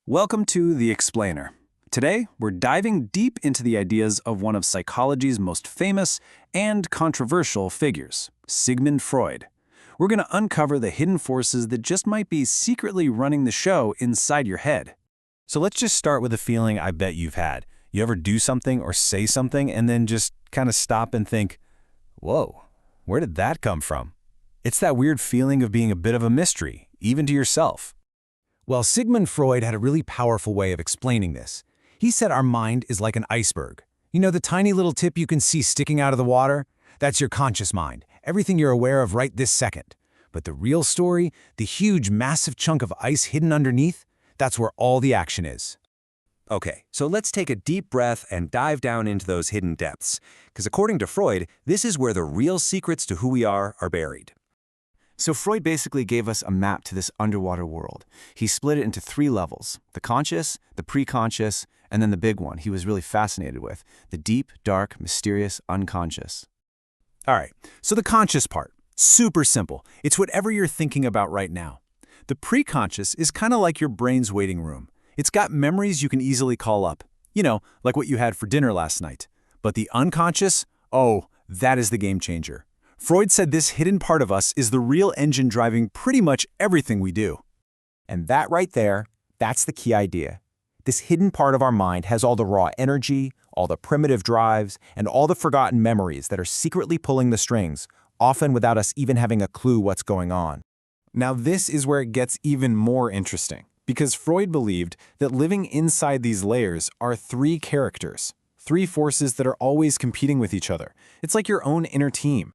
Welcome to The Explainer. Today, we're diving deep into the ideas of one of psychology's most famous and controversial figures, Sigmund Freud. We're going to uncover the hidden forces that just might be secretly running the show inside your head. So let's just start with a feeling I bet you've had. You ever do something or say something and then just kind of stop and think, whoa, where did that come from? It's that weird feeling of being a bit of a mystery, even to yourself. Well, Sigmund Freud had a really powerful way of explaining this. He said our mind is like an iceberg. You know the tiny little tip you can see sticking out of the water? That's your conscious mind, everything you're aware of right this second. But the real story, the huge, massive chunk of ice hidden underneath, that's where all the action is. Okay, so let's take a deep breath and dive down into those hidden depths. Because according to Freud, this is where the real secrets to who we are buried. So Freud basically gave us a map to this underwater world. He split it into 3 levels: the conscious, the preconscious, and then the big one he was really fascinated with, the deep, dark, mysterious, unconscious. All right, so the conscious part, super simple. It's whatever you're thinking about right now. The preconscious is kind of like your brain's waiting room. It's got memories you can easily call up. You know, like what you had for dinner last night. But the unconscious, oh, that is the game changer. Freud said this hidden part of us is the real engine driving pretty much everything we do. And that right there, that's the key idea. This hidden part of our mind has all the raw energy, all the primitive drives, and all the forgotten memories that are secretly pulling the strings, often without us even having a clue what's going on. Now this is where it gets even more interesting, because Freud believed that living inside these layers are 3 characters, 3 forces that are always competing with each other. It's like your own inner team.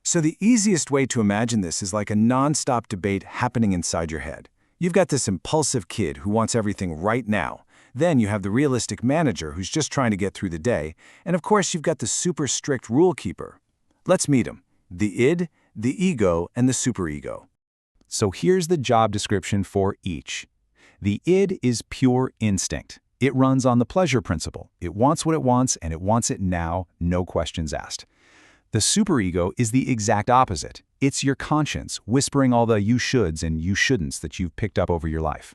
So the easiest way to imagine this is like a non-stop debate happening inside your head. You've got this impulsive kid who wants everything right now. Then you have the realistic manager who's just trying to get through the day. And of course, you've got the super strict rule keeper. Let's meet them: the id, the ego, and the superego. So here's the job description for each. The id is pure instinct. It runs on the pleasure principle. It wants what it wants, and it wants it now, no questions asked. The superego is the exact opposite. It's your conscience whispering all the you shoulds and you shouldn'ts that you've picked up over your life.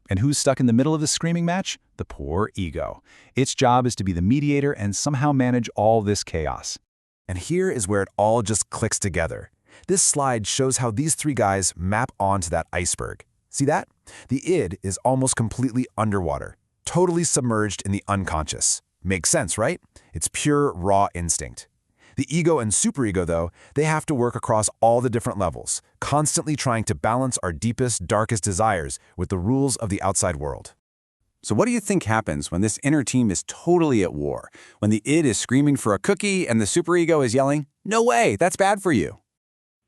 And who's stuck in the middle of the screaming match? The poor ego. Its job is to be the mediator and somehow manage all this chaos. And here is where it all just clicks together. This slide shows how these 3 guys map onto that iceberg. See that? The id is almost completely underwater, totally submerged in the unconscious. Makes sense, right? It's pure, raw instinct. The ego and superego, though, they have to work across all the different levels, constantly trying to balance our deepest, darkest desires with the rules of the outside world. So what do you think happens when this inner team is totally at war? When the id is screaming for a cookie and the superego is yelling, "No way, that's bad for you."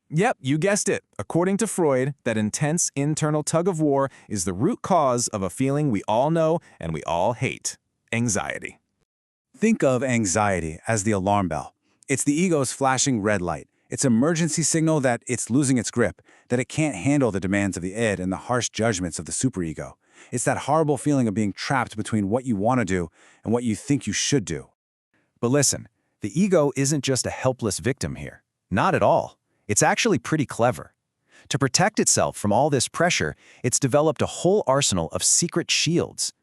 Yep, you guessed it. According to Freud, that intense internal tug-of-war is the root cause of a feeling we all know and we all hate: anxiety. Think of anxiety as the alarm bell. It's the ego's flashing red light. It's an emergency signal that it's losing its grip, that it can't handle the demands of the id and the harsh judgments of the superego. It's that horrible feeling of being trapped between what you want to do and what you think you should do. But listen, the ego isn't just a helpless victim here. Not at all. It's actually pretty clever. To protect itself from all this pressure, it's developed a whole arsenal of secret shields.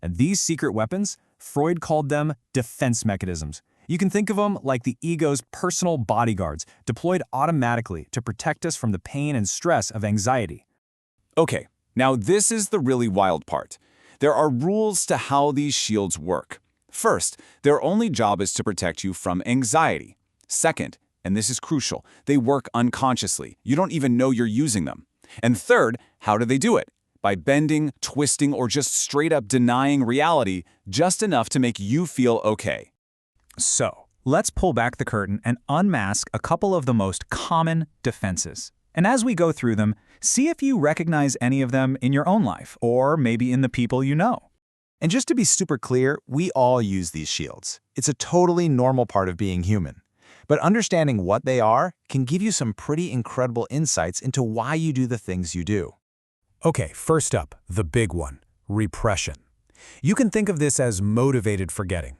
And these secret weapons, Freud called them defense mechanisms. You can think of them like the ego's personal bodyguards, deployed automatically to protect us from the pain and stress of anxiety. Okay, now this is the really wild part. There are rules to how these shields work. First, their only job is to protect you from anxiety. Second, and this is crucial, they work unconsciously. You don't even know you're using them. And third, how do they do it? By bending, twisting, or just straight up denying reality just enough to make you feel okay. So, let's pull back the curtain and unmask a couple of the most common defenses. And as we go through them, see if you recognize any of them in your own life, or maybe in the people you know. And just to be super clear, we all use these shields. It's a totally normal part of being human. But understanding what they are can give you some pretty incredible insights into why you do the things you do. Okay, first up, the big one, repression. You can think of this as motivated forgetting.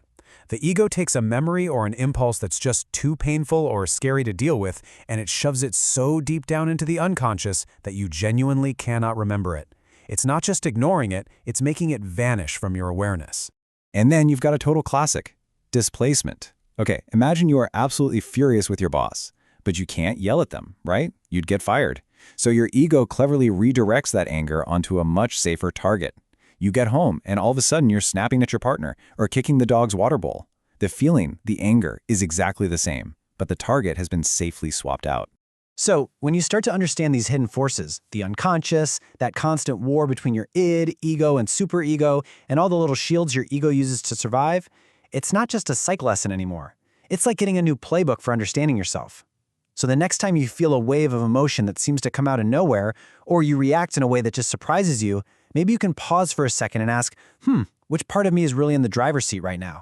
The ego takes a memory or an impulse that's just too painful or scary to deal with, and it shoves it so deep down into the unconscious that you genuinely cannot remember it. It's not just ignoring it, it's making it vanish from your awareness. And then you've got a total classic, displacement. Okay, imagine you are absolutely furious with your boss, but you can't yell at them, right? You'd get fired. So your ego cleverly redirects that anger onto a much safer target. You get home, and all of a sudden you're snapping at your partner or kicking the dog's water bowl. The feeling, the anger, is exactly the same, but the target has been safely swapped out. So, when you start to understand these hidden forces, the unconscious, that constant war between your id, ego, and superego, and all the little shields your ego uses to survive, it's not just a psych lesson anymore. It's like getting a new playbook for understanding yourself. So the next time you feel a wave of emotion that seems to come out of nowhere, or you react in a way that just surprises you, maybe you can pause for a second and ask, which part of me is really in the driver's seat right now?